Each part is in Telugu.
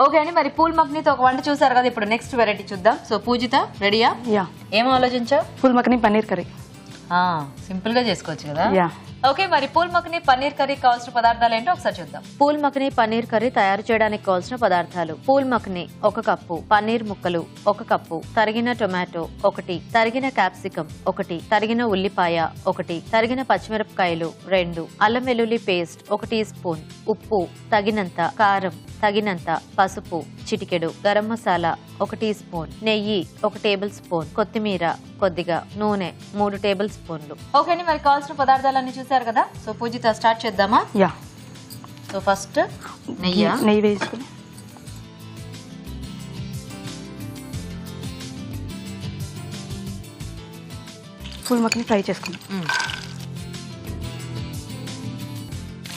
ఓకే అండి, మరి పూల్ మక్నీతో ఒక వంట చూసారు కదా, ఇప్పుడు నెక్స్ట్ వెరైటీ చూద్దాం. సో పూజిత రెడీయా? యా. ఏం ఆలోచించావు? ఫుల్ మక్కని పన్నీర్ కర్రీ. సింపుల్ గా చేసుకోవచ్చు కదా. యా. ఓకే, మరి పూల్ మక్ని పన్నీర్ కర్రీ కావాల్సిన పదార్థాలు ఏంటో ఒకసారి చూద్దాం. పూల్ మక్ని పన్నీర్ కర్రీ తయారు చేయడానికి కావాల్సిన పదార్థాలు: పూల్ మక్ని 1 కప్పు, పన్నీర్ ముక్కలు 1 కప్పు, తరిగిన టొమాటో 1, తరిగిన క్యాప్సికం 1, తరిగిన ఉల్లిపాయ 1, తరిగిన పచ్చిమిరపకాయలు 2, అల్లం వెల్లుల్లి పేస్ట్ 1 టీ స్పూన్, ఉప్పు తగినంత, కారం తగినంత, పసుపు చిటికెడు, గరం మసాలా 1 టీ స్పూన్, నెయ్యి 1 టేబుల్ స్పూన్, కొత్తిమీర కొద్దిగా, నూనె 3 టేబుల్ స్పూన్లు. ఓకే అండి, మరి కావాల్సిన పదార్థాలన్నీ చూసారు కదా. సో పూజిత స్టార్ట్ చేద్దామా? యా. సో ఫస్ట్ నెయ్యి వేసుకుని ఫుల్ మక్కని ఫ్రై చేసుకున్నాం.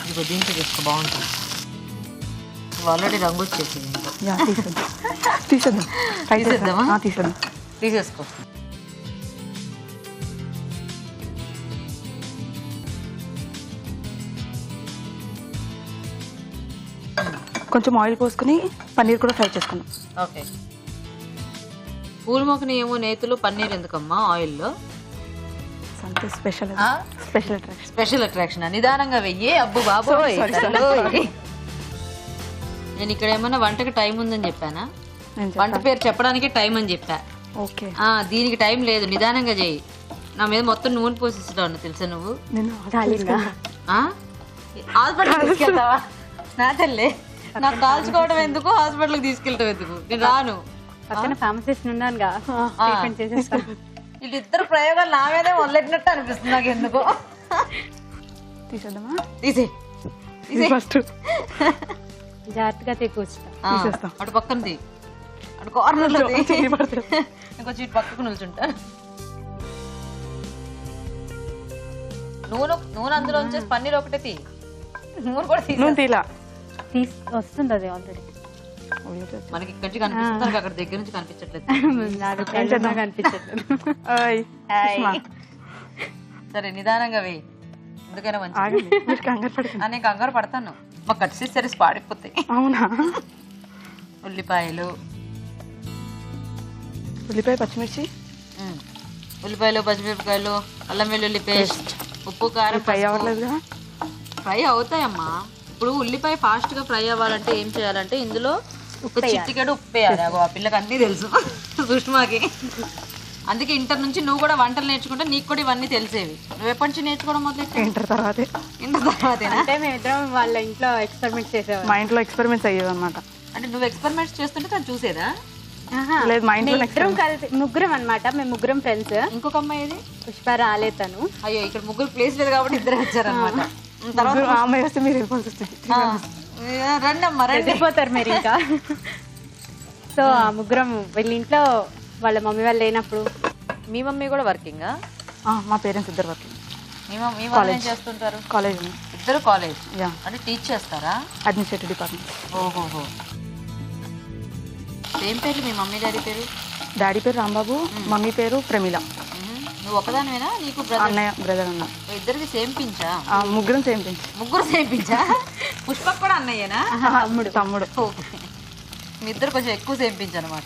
ఇది దీంట్లో చేసుకో, బాగుంటుంది. ఆల్రెడీ రంగు వచ్చేసింది. యా, తీసేద్దాం. ఫ్రై తీసేద్దామా? తీసేద్దాం. తీసేసుకో. కొంచెం ఆయిల్ పోసుకుని పన్నీర్ కూడా ఫ్రై చేసుకున్నాం. ఓకే. పూల్ మక్కని ఏమో నేతులు, పన్నీర్ ఎందుకమ్మా ఆయిల్లో? సంతే స్పెషల్ అట్రాక్షన్. Special attraction. నిదానంగా వెయ్యి. అబ్బు బాబోయ్. నేను ఇక్కడ ఏమన్నా వంటకి టైం ఉందని చెప్పానా? వంట పేరు చెప్పడానికి టైం అని చెప్పా. ఓకే. దీనికి టైం లేదు, నిదానంగా చెయ్యి. నా మీద మొత్తం నూనె పోసిస్తావు తెలుసా నువ్వు? హాస్పిటల్ తీసుకెళ్తావా? నా తల్లి, నాకు కాల్చుకోవడం ఎందుకు, హాస్పిటల్కి తీసుకెళ్ళటం ఎందుకు? నేను రాను. పక్కన ఫార్మసిస్ట్ ఉన్నానుగా, వీళ్ళిద్దరు ప్రయోగాలు నా మీదే మొదలెట్టినట్టు అనిపిస్తుంది నాకు ఎందుకు. తీసేద్దామా? తీసే ఫస్ట్ జాగ్రత్తగా తీసేస్తాం. అటు పక్కన తీ, అటు కార్నర్లో ఇంకొచ్చి ఇటు పక్కకు నిల్చుంటా. నూనె అందులో ఉంచేసి పన్నీర్ ఒకటే తీ. నూనె కూడా తీలా వస్తుంది అది ఆల్రెడీ. మనకి ఇక్కడ నుంచి కనిపిస్తుంది, అక్కడ దగ్గర నుంచి కనిపించట్లేదు. కనిపించట్లేదు. సరే నిదానంగా వేయి, ఎందుకైనా మంచి. నేను కంగారు పడతాను, మాకు కట్ చేసి పాడిపోతాయి. అవునా? ఉల్లిపాయలు, పచ్చిమిర్చి, ఉల్లిపాయలు, పచ్చిమిరపకాయలు, అల్లం వెల్లుల్లి పేస్ట్, ఉప్పు, కారం. ఫ్రై అవ్వట్లేదుగా? ఫ్రై అవుతాయమ్మా. ఇప్పుడు ఉల్లిపాయ ఫాస్ట్ గా ఫ్రై అవ్వాలంటే ఏం చేయాలంటే ఇందులో ఒక చిట్టికెడు ఉప్పు వేయాలి. ఆ పిల్లకి అన్నీ తెలుసు, సుష్మాకి. అందుకే ఇంటర్ నుంచి నువ్వు కూడా వంటలు నేర్చుకుంటే నీకు కూడా ఇవన్నీ తెలిసేవి. నువ్వు ఎప్పటి నుంచి నేర్చుకోవడం మొదలెట్టావు? ఇంటర్ తర్వాతే. అంటే మేమిద్దరం వాళ్ళ ఇంట్లో ఎక్స్పెరిమెంట్స్ చేసేవాళ్ళం. మా ఇంట్లో ఎక్స్పెరిమెంట్స్ అయ్యేది అనమాట. అంటే నువ్వు ఎక్స్పెరిమెంట్స్ చేస్తుంటే తను చూసేదా? లేదు, మా ఇంట్లో ఇద్దరం కలిసి ముగ్గురం అనమాట. మేము ముగ్గురం ఫ్రెండ్స్. ఇంకొక అమ్మాయి ఏది? పుష్ప రాలే తను. అయ్యో, ఇక్కడ ముగ్గురు ప్లేస్ లేదు కాబట్టి ఇద్దరు వచ్చారనమాట. తర్వాత అమ్మాయి వస్తే మీరు వెళ్ళిపోతుంది వస్తుంది. రండి అమ్మా, వెళ్ళిపోతారు మీరు ఇంకా. సో ఆ ముగ్గురం వీళ్ళ ఇంట్లో వాళ్ళ మమ్మీ వాళ్ళు లేనప్పుడు. మీ మమ్మీ కూడా వర్కింగా? మా పేరెంట్స్ ఇద్దరు వర్కింగ్. మీ వాళ్ళు ఏం చేస్తుంటారు? కాలేజ్. ఇద్దరు కాలేజ్? అంటే టీచ్ చేస్తారా? Administrative department. ఓహోహో. ఏం పేరు మీ మమ్మీ డాడీ పేరు? డాడీ పేరు రాంబాబు, మమ్మీ పేరు ప్రమీల. నువ్వు ఒకదానివేనా? నీకు అన్నయ్య బ్రదర్ అన్న. ఇద్దరికి సేమ్ పించా? ముగ్గురం సేమ్ పించ్. ముగ్గురు సేమ్ పించా? పుష్పక్ కూడా అన్నయ్యేనా? తమ్ముడు. మీ ఇద్దరు కొంచెం ఎక్కువ సేమ్ పించ్ అనమాట.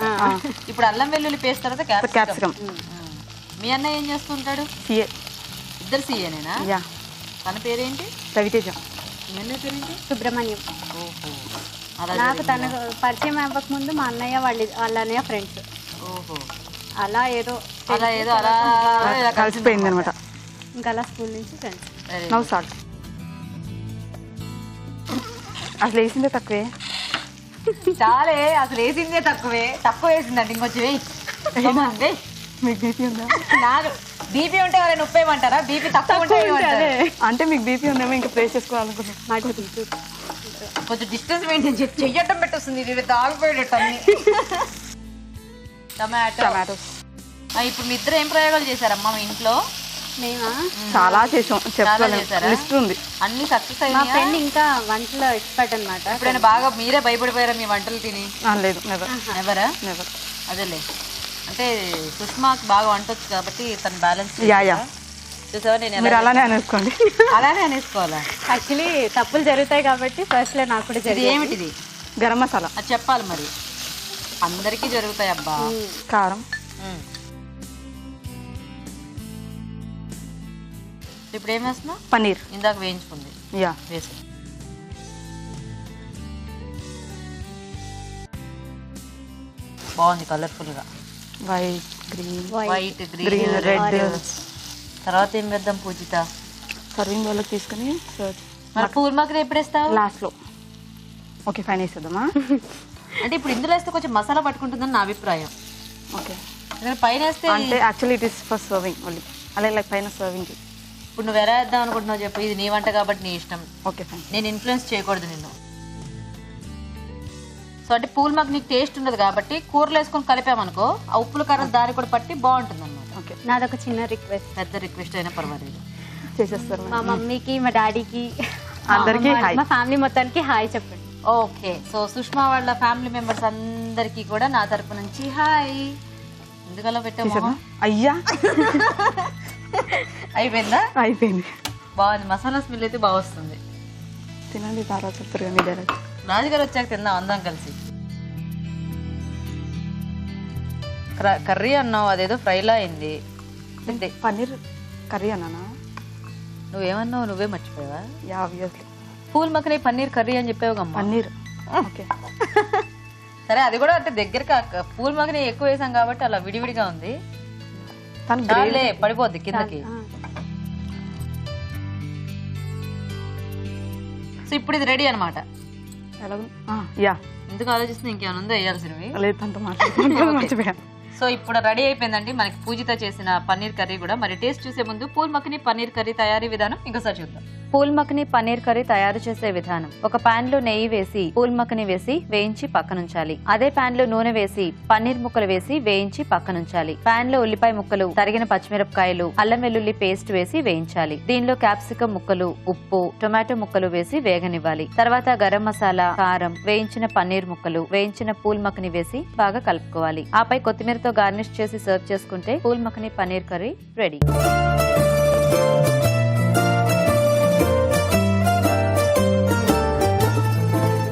ఇప్పుడు అల్లం వెల్లుల్లి పేస్ట్ తర్వాత క్యాప్సికం. మీ అన్నయ్య ఏం చేస్తుంటాడు? సిఏ. ఇద్దరు సిఏనేనా? తన పేరేంటి? రవితేజ. మీ అన్నయ్య పేరేంటి? సుబ్రహ్మణ్యం. ఓహో. నాకు తన పరిచయం అవ్వక ముందు మా అన్నయ్య వాళ్ళ అన్నయ్య ఫ్రెండ్స్. ఓహో. అలా ఏదో అలా కలిసిపోయింది అనమాట. ఇంకా అలా స్కూల్ నుంచి ఫ్రెండ్స్. నవ్వు సార్ అసలు వేసిందే తక్కువే. చాలే, అసలు వేసిందే తక్కువ వేసిందండి. ఇంకొచ్చి మీకు బీపీ ఉందా? నాకు బీపీ ఉంటే వాళ్ళని ఉప్పేయమంటారా? బీపీ తక్కువ ఉంటే అంటే మీకు బీపీ ఉందేమో ఇంకా ప్లేస్ చేసుకోవాలనుకుంటున్నాను. కొంచెం డిస్టెన్స్ మెయింటైన్ చెయ్యటం పెట్టొస్తుంది. ఇది తాగిపోయేటట్టు అన్ని. టమాటోస్. ఇప్పుడు మీ ఇద్దరు ఏం ప్రయోగాలు చేశారమ్మా మీ ఇంట్లో? మేమా చాలా చేసాం, లిస్ట్ ఉంది. అన్ని సక్సెస్ అయ్యాయి. మా ఫ్రెండ్ ఇంకా వంటలో ఎక్స్పర్ట్ అనమాట. ఎప్పుడైనా బాగా మీరే భయపడిపోయారా మీ వంటలు తిని? లేదు, ఎవరా? అదేలే, అంటే సుష్మాకి బాగా వంట వచ్చు కాబట్టి తను బ్యాలెన్స్ చూసావా? నేను అలానే అనేసుకోండి. అలానే అనేసుకోవాలా? యాక్చువల్లీ తప్పులు జరుగుతాయి కాబట్టి ఫస్ట్ లో నాకు కూడా జరిగింది. ఏమిటిది? గరం మసాలా, అది చెప్పాలి మరి, అందరికీ జరుగుతాయి అబ్బా. కారం, ఇప్పుడు ఏం వేస్తున్నావు? పన్నీర్. ఇందాక వేయించుకుంది యా, వేసి. బాగుంది కలర్ఫుల్ గా. White, green, white, green, green, red. తర్వాత ఏం వేద్దాం పూజిత? సర్వింగ్ బౌల్లోకి తీసుకుని మరి పూల్ మక్కన ఎప్పుడు వేస్తావు? లాస్ట్లో. ఓకే, ఫైన్ వేసేద్దామా? అంటే ఇప్పుడు ఇందులో వేస్తే కొంచెం మసాలా పట్టుకుంటుందని నా అభిప్రాయం. ఓకే, ఎందుకంటే పైన వేస్తే అంటే actually it is for serving only, అలాగే లైక్ పైన సర్వింగ్. ఇప్పుడు నువ్వు ఎలా వేద్దాం అనుకుంటున్నావు చెప్పు. ఇది నీ వంట కాబట్టి నీ ఇష్టం, ఓకే ఫైన్. నేను ఇన్ఫ్లుయెన్స్ చేయకూడదు నిన్ను. సో అంటే పూల్ మగ్గ నీకు టేస్ట్ ఉండదు కాబట్టి కూరలు వేసుకొని కలిపామనుకో ఆ ఉప్పుల కారం దారి కూడా పట్టి బాగుంటుంది అనమాట. ఓకే, నాదొక చిన్న రిక్వెస్ట్. పెద్ద రిక్వెస్ట్ అయినా పర్వాలేదు, చేసేస్తారు. మా మమ్మీకి, మా డాడీకి, అందరికీ హాయ్. మా ఫ్యామిలీ మొత్తానికి హాయ్ చెప్పండి. ఓకే. సో సుష్మా వాళ్ళ ఫ్యామిలీ మెంబర్స్ అందరికీ కూడా నా తరపు నుంచి హాయ్. ఎందుకలా పెట్టాము? అయ్యా, అయిపోయిందా? అయిపోయింది. బాగుంది, మసాలా స్మెల్ అయితే బాగా వస్తుంది. తినండి, తర్వాత చెప్తారు కానీ డైరెక్ట్. రాజుగారు వచ్చాక తిందాం అందరం కలిసి. కర్రీ అన్నావు, అదేదో ఫ్రైలా అయింది. పన్నీర్ కర్రీ అన్నానా? నువ్వేమన్నావు? నువ్వే మర్చిపోయావా? Yeah, obviously. పూల్ మక్కనే పన్నీర్ కర్రీ అని చెప్పావు కమ్మా. పన్నీర్. ఓకే, సరే అది కూడా అంటే దగ్గరగా పూల్ మక్కనే ఎక్కువ వేసాం కాబట్టి అలా విడివిడిగా ఉంది. తను చాలే, పడిపోద్ది కిందకి. సో ఇప్పుడు ఇది రెడీ అనమాట. యా, ఎందుకు ఆలోచిస్తుంది? ఇంకేమైనా ఉందో వేయాల్సినవి? లేదు, తనతో మాట్లాడుతున్నాను, మర్చిపోయాను. సో ఇప్పుడు రెడీ అయిపోయిందండి మనకి పూజిత చేసిన పన్నీర్ కర్రీ కూడా. మరి టేస్ట్ చూసే ముందు పూల్ మక్కని పన్నీర్ కర్రీ తయారీ విధానం ఇంకోసారి చూద్దాం. పూల్ మక్కని పన్నీర్ కర్రీ తయారు చేసే విధానం: ఒక పాన్ లో నెయ్యి వేసి పూల్ మక్కని వేసి వేయించి పక్కనుంచాలి. అదే పాన్ లో నూనె వేసి పన్నీర్ ముక్కలు వేసి వేయించి పక్కనుంచాలి. పాన్ లో ఉల్లిపాయ ముక్కలు, తరిగిన పచ్చిమిరపకాయలు, అల్లం వెల్లుల్లి పేస్ట్ వేసి వేయించాలి. దీనిలో క్యాప్సికం ముక్కలు, ఉప్పు, టొమాటో ముక్కలు వేసి వేగనివ్వాలి. తర్వాత గరం మసాలా, కారం, వేయించిన పన్నీర్ ముక్కలు, వేయించిన పూల్ మక్కని వేసి బాగా కలుపుకోవాలి. ఆపై కొత్తిమీరతో గార్నిష్ చేసి సర్వ్ చేసుకుంటే పూల్ మక్కని పన్నీర్ కర్రీ రెడీ.